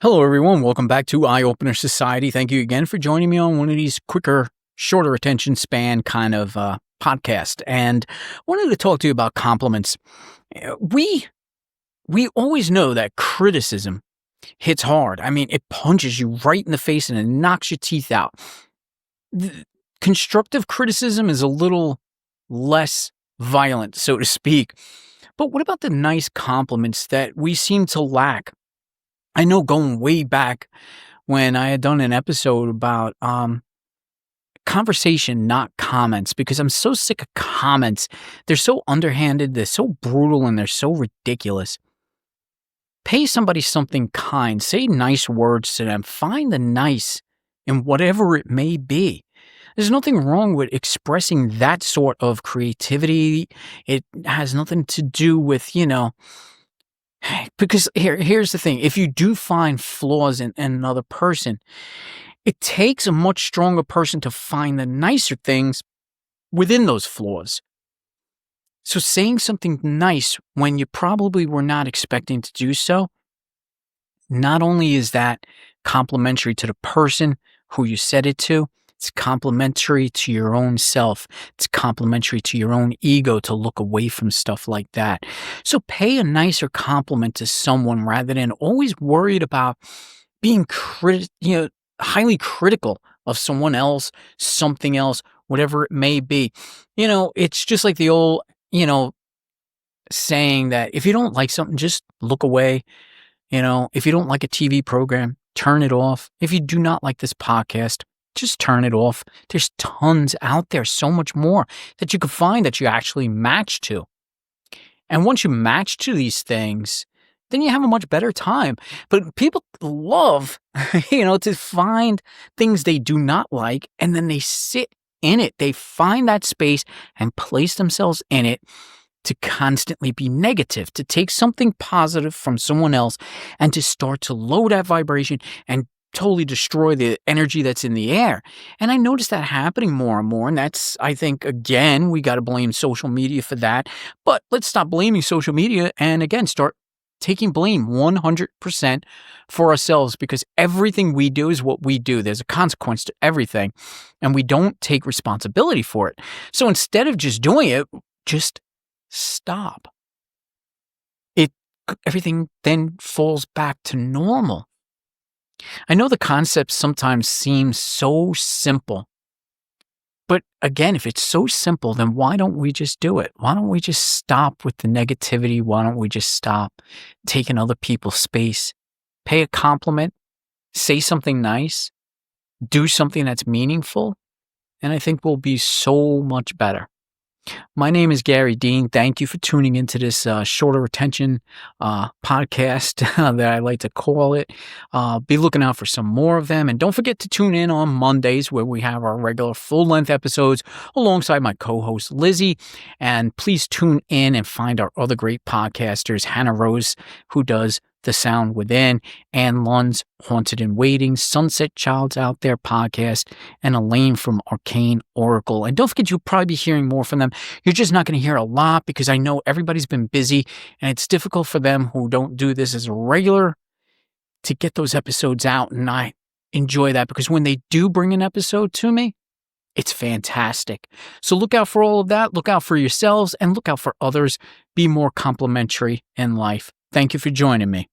Hello, everyone. Welcome back to Eye Opener Society. Thank you again for joining me on one of these quicker, shorter attention span kind of podcast. And I wanted to talk to you about compliments. We always know that criticism hits hard. I mean, it punches you right in the face and it knocks your teeth out. Constructive criticism is a little less violent, so to speak. But what about the nice compliments that we seem to lack? I know going way back when I had done an episode about conversation, not comments, because I'm so sick of comments. They're so underhanded, they're so brutal, and they're so ridiculous. Pay somebody something kind, say nice words to them, find the nice in whatever it may be. There's nothing wrong with expressing that sort of creativity. It has nothing to do with, because here's the thing. If you do find flaws in another person, it takes a much stronger person to find the nicer things within those flaws. So saying something nice when you probably were not expecting to do so, not only is that complimentary to the person who you said it to, it's complimentary to your own self. It's complimentary to your own ego to look away from stuff like that. So pay a nicer compliment to someone rather than always worried about being highly critical of someone else, something else, whatever it may be. It's just like the old, saying that if you don't like something, just look away. If you don't like a TV program, turn it off. If you do not like this podcast, just turn it off. There's tons out there, so much more that you can find that you actually match to. And once you match to these things, then you have a much better time. But people love, to find things they do not like, and then they sit in it. They find that space and place themselves in it to constantly be negative, to take something positive from someone else and to start to lower that vibration and totally destroy the energy that's in the air. And I noticed that happening more and more. And that's, I think, again, we got to blame social media for that. But let's stop blaming social media and again, start taking blame 100% for ourselves, because everything we do is what we do. There's a consequence to everything, and we don't take responsibility for it. So instead of just doing it, just stop. Everything then falls back to normal. I know the concept sometimes seems so simple, but again, if it's so simple, then why don't we just do it? Why don't we just stop with the negativity? Why don't we just stop taking other people's space? Pay a compliment, say something nice, do something that's meaningful, and I think we'll be so much better. My name is Gary Dean. Thank you for tuning into this shorter retention podcast that I like to call it. Be looking out for some more of them. And don't forget to tune in on Mondays where we have our regular full-length episodes alongside my co-host Lizzie. And please tune in and find our other great podcasters, Hannah Rose, who does The Sound Within, and Lund's Haunted and Waiting, Sunset Child's Out There podcast, and Elaine from Arcane Oracle. And don't forget, you'll probably be hearing more from them. You're just not going to hear a lot because I know everybody's been busy and it's difficult for them who don't do this as a regular to get those episodes out. And I enjoy that because when they do bring an episode to me, it's fantastic. So look out for all of that. Look out for yourselves and look out for others. Be more complimentary in life. Thank you for joining me.